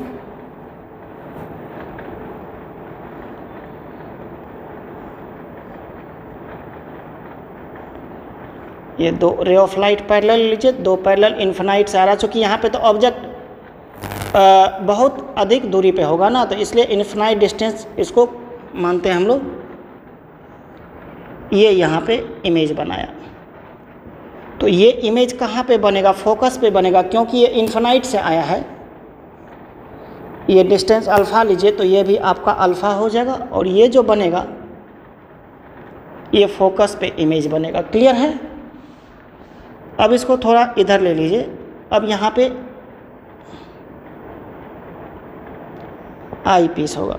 ये दो रे ऑफ लाइट पैरेलल लीजिए, दो पैरेलल इन्फिनाइट से आ रहा, चूँकि यहाँ पे तो ऑब्जेक्ट बहुत अधिक दूरी पे होगा ना, तो इसलिए इन्फिनाइट डिस्टेंस इसको मानते हैं हम लोग। ये यहाँ पे इमेज बनाया, तो ये इमेज कहाँ पे बनेगा? फोकस पे बनेगा, क्योंकि ये इन्फिनाइट से आया है। ये डिस्टेंस अल्फ़ा लीजिए, तो ये भी आपका अल्फ़ा हो जाएगा, और ये जो बनेगा ये फोकस पे इमेज बनेगा। क्लियर है? अब इसको थोड़ा इधर ले लीजिए। अब यहाँ पे आई पीस होगा,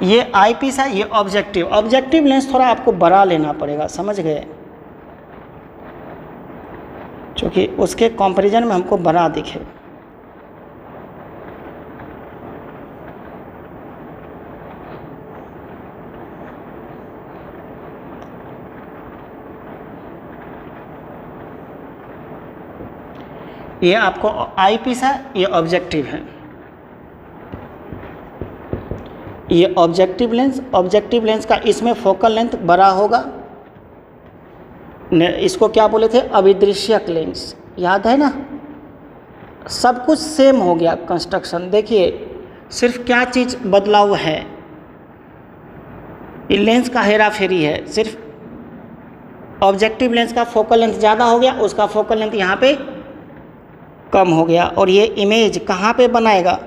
ये आई पीस है, ये ऑब्जेक्टिव। ऑब्जेक्टिव लेंस थोड़ा आपको बड़ा लेना पड़ेगा, समझ गए? क्योंकि उसके कंपैरिजन में हमको बड़ा दिखे। ये आपको आई पीस है, ये ऑब्जेक्टिव है। ये ऑब्जेक्टिव लेंस का इसमें फोकल लेंथ बड़ा होगा। इसको क्या बोले थे, अभिदृश्यक लेंस, याद है ना। सब कुछ सेम हो गया कंस्ट्रक्शन। देखिए सिर्फ क्या चीज़ बदलाव है, ये लेंस का हेरा फेरी है। सिर्फ ऑब्जेक्टिव लेंस का फोकल लेंथ ज़्यादा हो गया, उसका फोकल लेंथ यहाँ पे कम हो गया। और ये इमेज कहाँ पे बनाएगा,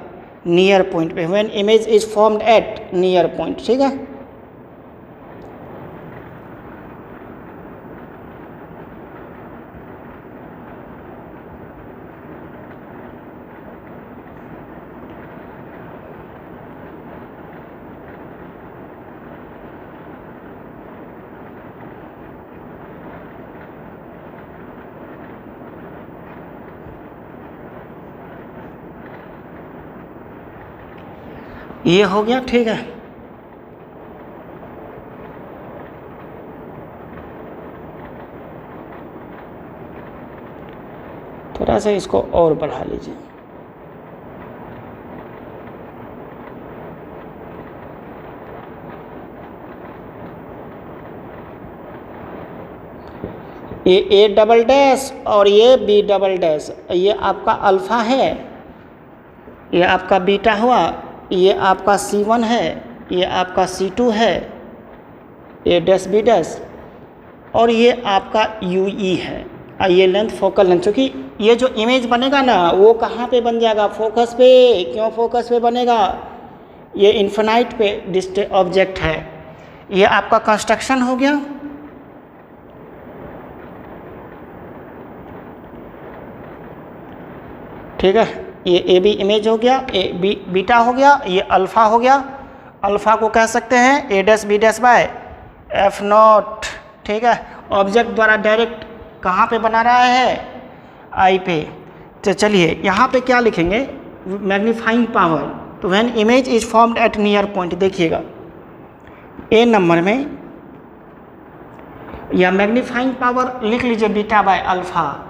नियर पॉइंट पे, when image is formed at near point. ठीक है, ये हो गया। ठीक है, थोड़ा सा इसको और बढ़ा लीजिए। ये ए डबल डैश और ये बी डबल डैश, ये आपका अल्फ़ा है, ये आपका बीटा हुआ, ये आपका C1 है, ये आपका C2 है, ये डैश बी डैश, और ये आपका UE है। ये लेंथ फोकल लेंथ, क्योंकि ये जो इमेज बनेगा ना वो कहाँ पे बन जाएगा, फोकस पे। क्यों फोकस पे बनेगा, ये इन्फिनाइट पे डिस्टेंस ऑब्जेक्ट है। ये आपका कंस्ट्रक्शन हो गया। ठीक है, ये ए बी इमेज हो गया, ए बी बीटा हो गया, ये अल्फ़ा हो गया। अल्फ़ा को कह सकते हैं A dash B dash by F naught. ठीक है, ऑब्जेक्ट द्वारा डायरेक्ट कहाँ पे बना रहा है, आई पे। तो चलिए यहाँ पे क्या लिखेंगे, मैग्नीफाइंग पावर। तो when image is formed at near point, देखिएगा ए नंबर में, या मैग्नीफाइंग पावर लिख लीजिए बीटा बाय अल्फ़ा।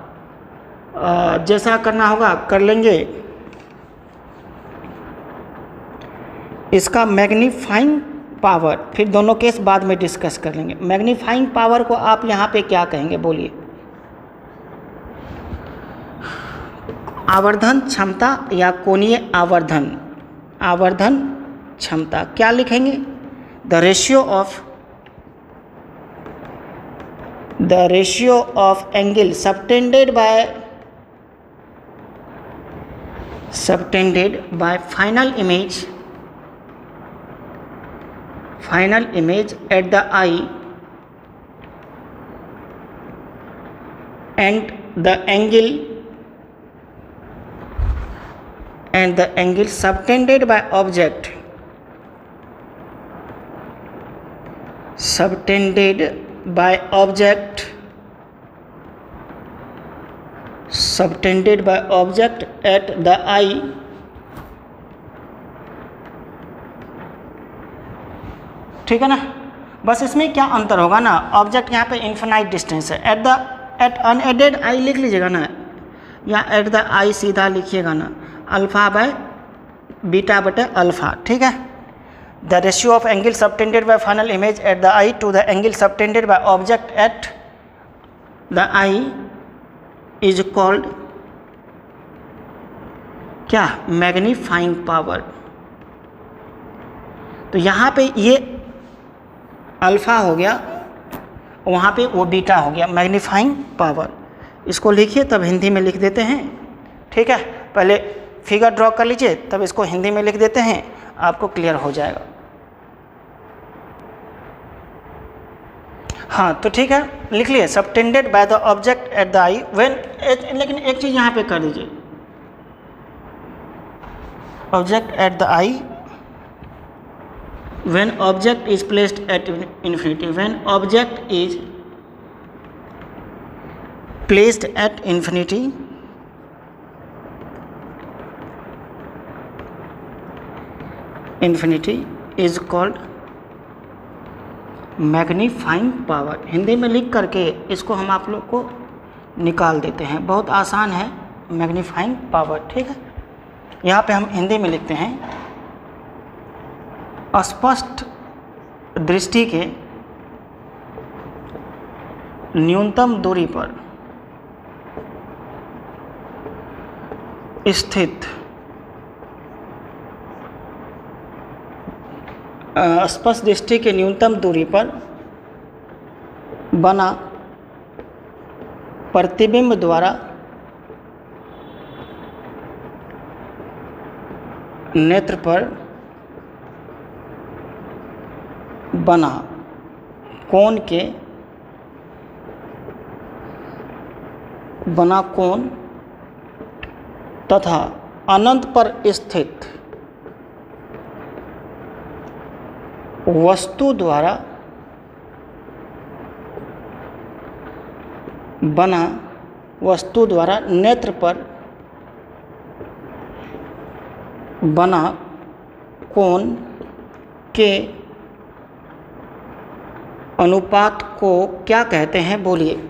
जैसा करना होगा कर लेंगे। इसका मैग्नीफाइंग पावर फिर दोनों केस बाद में डिस्कस कर लेंगे। मैग्नीफाइंग पावर को आप यहाँ पे क्या कहेंगे, बोलिए। आवर्धन क्षमता या कोणीय आवर्धन, आवर्धन क्षमता क्या लिखेंगे, the ratio of angle subtended by final image at the I and the angle subtended by object at the eye ठीक है ना। बस इसमें क्या अंतर होगा ना, ऑब्जेक्ट यहाँ पे इन्फिनाइट डिस्टेंस है, एट अनएडेड आई लिख लीजिएगा ना, या एट द आई सीधा लिखिएगा ना, अल्फ़ा बाय बीटा बटे अल्फ़ा। ठीक है, the ratio of angle subtended by final image at the eye to the angle subtended by object at the eye is called क्या, मैग्नीफाइंग पावर। तो यहाँ पे ये अल्फ़ा हो गया, वहाँ पे वो बीटा हो गया, मैग्नीफाइंग पावर। इसको लिखिए तब हिंदी में लिख देते हैं। ठीक है, पहले फिगर ड्रॉ कर लीजिए तब इसको हिंदी में लिख देते हैं, आपको क्लियर हो जाएगा। हाँ तो ठीक है, लिख लिए subtended by the object at the I when, लेकिन एक चीज़ यहाँ पे कर दीजिए, object at the I when object is placed at infinity, when object is placed at infinity, is called magnifying power. Hindi में लिख करके इसको हम आप लोग को निकाल देते हैं, बहुत आसान है, मैग्नीफाइंग पावर। ठीक है, यहाँ पे हम हिंदी में लिखते हैं स्पष्ट दृष्टि के न्यूनतम दूरी पर स्थित स्पष्ट दृष्टि के न्यूनतम दूरी पर बना प्रतिबिंब द्वारा नेत्र पर बना कोण तथा अनंत पर स्थित वस्तु द्वारा नेत्र पर बना कोण के अनुपात को क्या कहते हैं? बोलिए।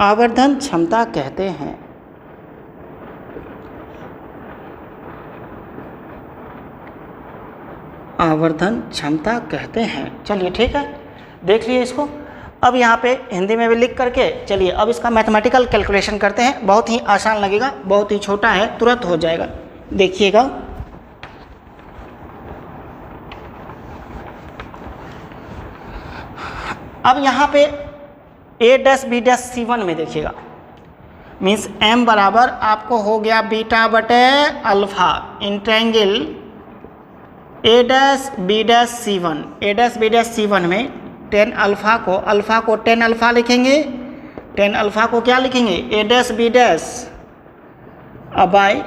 आवर्धन क्षमता कहते हैं। आवर्धन क्षमता कहते हैं। चलिए ठीक है, देख लिए इसको। अब यहाँ पे हिंदी में भी लिख करके चलिए अब इसका मैथमेटिकल कैलकुलेशन करते हैं। बहुत ही आसान लगेगा, बहुत ही छोटा है, तुरंत हो जाएगा, देखिएगा। अब यहाँ पे A'(B')C1 में देखिएगा, मीन्स m बराबर आपको हो गया बीटा बटे अल्फा इंटेंगल A'(B')C1 में टेन अल्फा को टेन अल्फा लिखेंगे। टेन अल्फा को क्या लिखेंगे? A'(B') बाय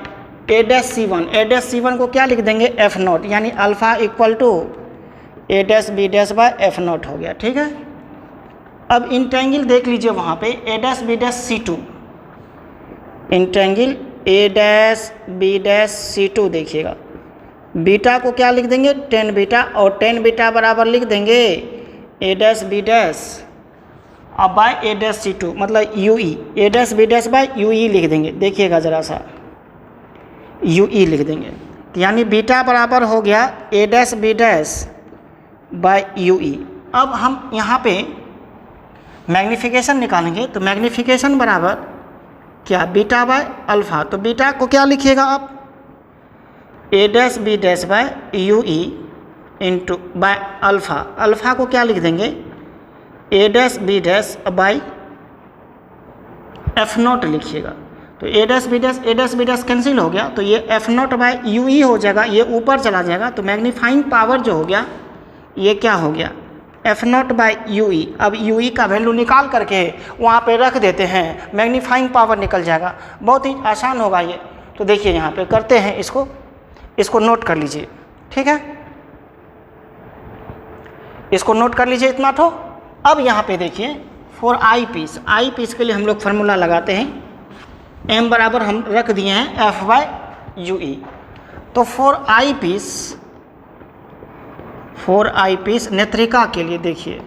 A'(C1 को क्या लिख देंगे? F0, यानी alpha equal to A'(B') bye F0 हो गया। ठीक है, अब इंटेंगल देख लीजिए वहाँ पे A'(B')C2, इंटेंगल A'(B')C2 देखिएगा। बीटा को क्या लिख देंगे? टेन बीटा, और टेन बीटा बराबर लिख देंगे A'(B') अब बाय A'(C2 मतलब UE, A'(B') बाय UE लिख देंगे। देखिएगा ज़रा सा, UE लिख देंगे, यानी बीटा बराबर हो गया A'(B') बाय UE। अब हम यहाँ पे मैग्नीफिकेशन निकालेंगे, तो मैग्नीफिकेशन बराबर क्या? Beta by alpha. तो बीटा को क्या लिखिएगा आप? A'(B') by UE into by alpha. Alpha को क्या लिख देंगे? A'(B') बाय F0 लिखिएगा। तो A'(B') कैंसिल हो गया, तो ये F0 बाय UE हो जाएगा, ये ऊपर चला जाएगा। तो मैग्नीफाइंग पावर जो हो गया ये क्या हो गया? F0 by UE। अब UE का वैल्यू निकाल करके वहाँ पे रख देते हैं, मैग्नीफाइंग पावर निकल जाएगा। बहुत ही आसान होगा ये। तो देखिए यहाँ पे करते हैं इसको नोट कर लीजिए। ठीक है, इसको नोट कर लीजिए इतना तो। अब यहाँ पे देखिए फॉर आई पीस के लिए हम लोग फार्मूला लगाते हैं। m बराबर हम रख दिए हैं F/UE। तो फॉर आई पीस नेत्रिका के लिए देखिए,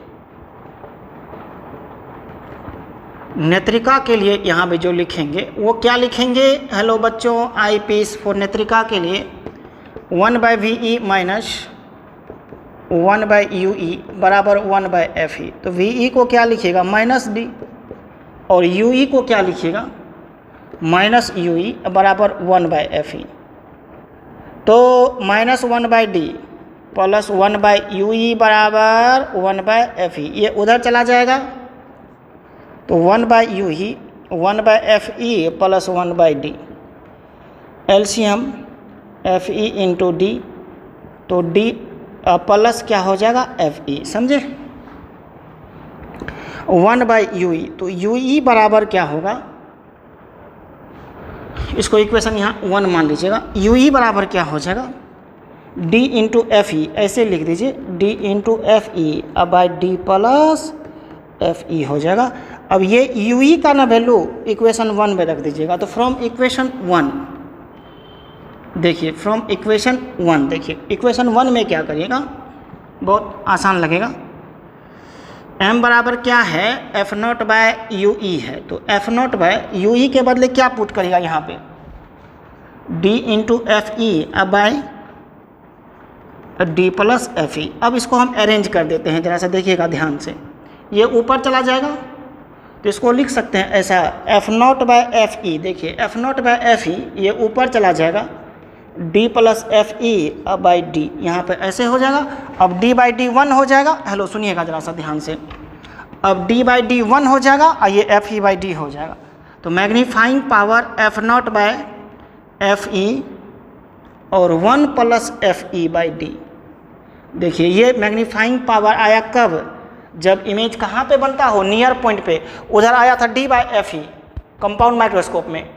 नेत्रिका के लिए यहाँ पे जो लिखेंगे वो क्या लिखेंगे? हेलो बच्चों, आई पीस फॉर नेत्रिका के लिए 1/VE माइनस 1/UE बराबर 1/FE। तो VE को क्या लिखिएगा? -D, और UE को क्या लिखिएगा? -UE बराबर 1/FE। तो -1/D प्लस 1/UE बराबर 1/FE, ये उधर चला जाएगा। तो 1/UE 1/FE plus 1/D, LCM FE into D, तो D प्लस क्या हो जाएगा? FE। समझे? 1/UE, तो UE बराबर क्या होगा? इसको इक्वेशन यहाँ 1 मान लीजिएगा। UE बराबर क्या हो जाएगा? D इंटू FE, ऐसे लिख दीजिए, D इंटू FE अब बाई D प्लस FE हो जाएगा। अब ये UE का ना वैल्यू इक्वेशन 1 में रख दीजिएगा। तो फ्रॉम इक्वेशन 1 देखिए, फ्रॉम इक्वेशन 1 देखिए, इक्वेशन 1 में क्या करिएगा? बहुत आसान लगेगा। m बराबर क्या है, F naught by U E है, तो F naught by U E के बदले क्या पुट करेगा यहाँ पे, d into F E by D plus F E. अब इसको हम अरेंज कर देते हैं, जरा सा देखिएगा ध्यान से, ये ऊपर चला जाएगा तो इसको लिख सकते हैं ऐसा, F naught by F E, देखिए F naught by F E ये ऊपर चला जाएगा, D plus F E by D, यहाँ पे ऐसे हो जाएगा। अब डी बाई डी 1 हो जाएगा, हेलो सुनिएगा जरा सा ध्यान से, अब डी बाई डी 1 हो जाएगा और ये एफ ई बाई डी हो जाएगा। तो magnifying power F naught by F E और 1 plus F E by D. देखिए ये मैग्नीफाइंग पावर आया कब, जब इमेज कहाँ पे बनता हो, नियर पॉइंट पे, उधर आया था D by F E compound microscope में,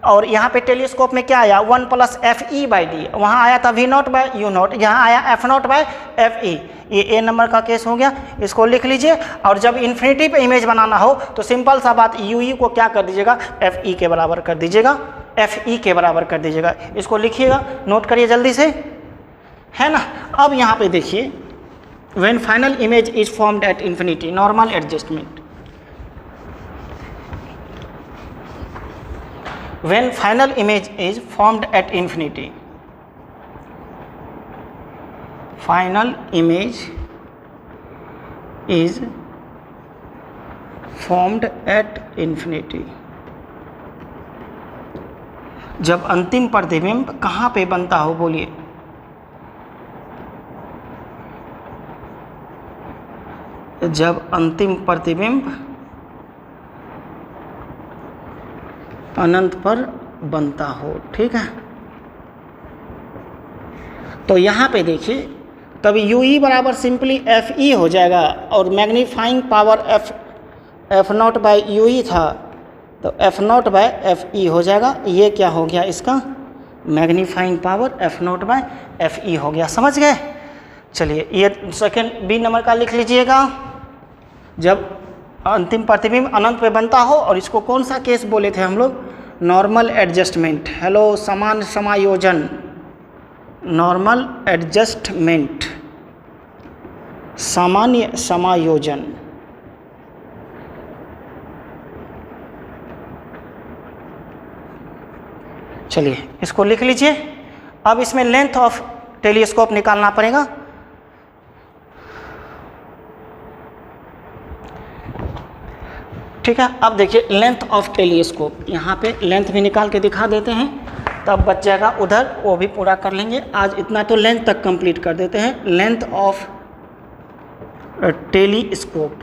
और यहाँ पे टेलीस्कोप में क्या आया 1 plus F E by D, वहाँ आया था V naught by U naught, यहाँ आया F naught by F E. ये ए नंबर का केस हो गया, इसको लिख लीजिए। और जब इन्फिनिटी पे इमेज बनाना हो तो सिंपल सा बात, यू ई को क्या कर दीजिएगा, एफ ई के बराबर कर दीजिएगा, एफ ई के बराबर कर दीजिएगा। इसको लिखिएगा, नोट करिए जल्दी से, है ना। अब यहाँ पे देखिए, when final image is formed at infinity, normal adjustment, when final image is formed at infinity, final image is formed at infinity, जब अंतिम प्रतिबिंब कहाँ पे बनता हो, बोलिए, जब अंतिम प्रतिबिंब अनंत पर बनता हो, ठीक है। तो यहाँ पे देखिए, तब यू ई बराबर सिंपली एफ ई हो जाएगा, और magnifying power F naught by U E था, तो F naught by F E हो जाएगा। ये क्या हो गया इसका, magnifying power F naught by F E हो गया, समझ गए। चलिए ये सेकेंड बी नंबर का लिख लीजिएगा, जब अंतिम प्रतिबिंब अनंत पे बनता हो, और इसको कौन सा केस बोले थे हम लोग, नॉर्मल एडजस्टमेंट, हेलो, समान समायोजन, नॉर्मल एडजस्टमेंट, सामान्य समायोजन। चलिए इसको लिख लीजिए। अब इसमें लेंथ ऑफ टेलीस्कोप निकालना पड़ेगा। ठीक है, अब देखिए लेंथ ऑफ टेलीस्कोप, यहाँ पे लेंथ भी निकाल के दिखा देते हैं, तब बच जाएगा उधर, वो भी पूरा कर लेंगे। आज इतना तो लेंथ तक कंप्लीट कर देते हैं। लेंथ ऑफ टेलीस्कोप,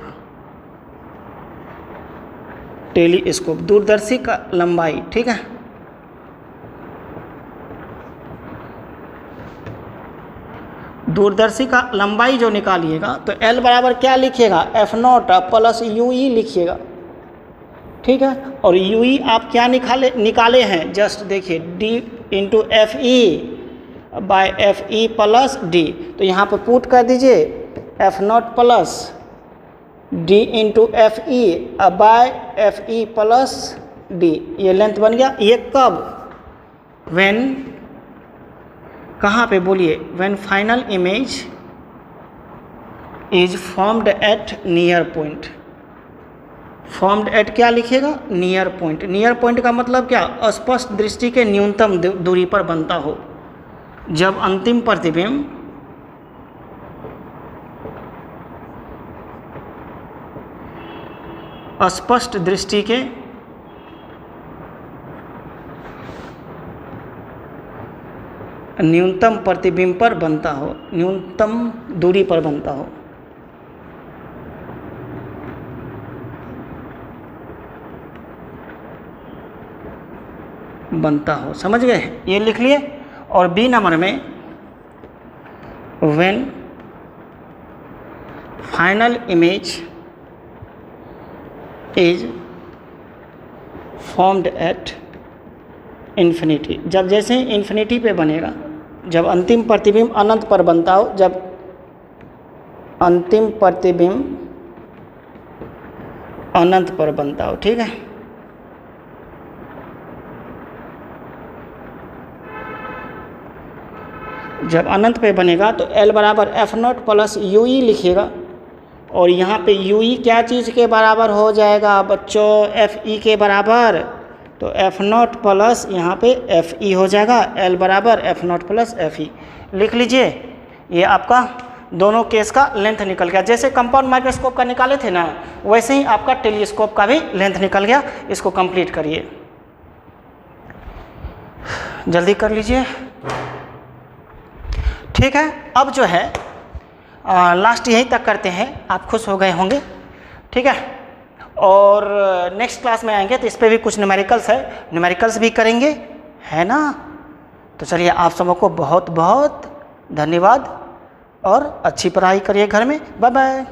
टेलीस्कोप दूरदर्शी का लंबाई, ठीक है। दूरदर्शी का लंबाई जो निकालिएगा तो L बराबर क्या लिखिएगा, एफ नॉट प्लस यू ई लिखिएगा, ठीक है। और यू ई आप क्या निकाले हैं, जस्ट देखिए D into F E by F E plus D, तो यहाँ पर पुट कर दीजिए F not plus D into F E by F E plus D, ये लेंथ बन गया। ये कब, व्हेन, कहाँ पे बोलिए, when final image is formed at near point. Formed at क्या लिखिएगा, नियर पॉइंट। नियर पॉइंट का मतलब क्या, स्पष्ट दृष्टि के न्यूनतम दूरी पर बनता हो। जब अंतिम प्रतिबिंब स्पष्ट दृष्टि के न्यूनतम प्रतिबिंब पर बनता हो, न्यूनतम दूरी पर बनता हो। बनता हो, समझ गए, ये लिख लिए। और बी नंबर में, when final image is formed at infinity, जब जैसे ही इन्फिनिटी पे बनेगा, जब अंतिम प्रतिबिंब अनंत पर बनता हो, जब अंतिम प्रतिबिंब अनंत पर बनता हो, ठीक है। जब अनंत पे बनेगा तो L बराबर एफ नॉट प्लस यू ई लिखिएगा, और यहाँ पे यू ई क्या चीज़ के बराबर हो जाएगा बच्चों, एफ ई के बराबर। तो एफ नॉट प्लस यहाँ पे एफ ई हो जाएगा, एल बराबर एफ नॉट प्लस एफ ई। लिख लीजिए, ये आपका दोनों केस का लेंथ निकल गया। जैसे कंपाउंड माइक्रोस्कोप का निकाले थे ना, वैसे ही आपका टेलीस्कोप का भी लेंथ निकल गया। इसको कंप्लीट करिए, जल्दी कर लीजिए। ठीक है, अब जो है लास्ट यहीं तक करते हैं। आप खुश हो गए होंगे, ठीक है। और नेक्स्ट क्लास में आएंगे तो इस पर भी कुछ न्यूमेरिकल्स है, न्यूमेरिकल्स भी करेंगे, है ना। तो चलिए, आप सबको बहुत बहुत धन्यवाद और अच्छी पढ़ाई करिए घर में। Bye bye.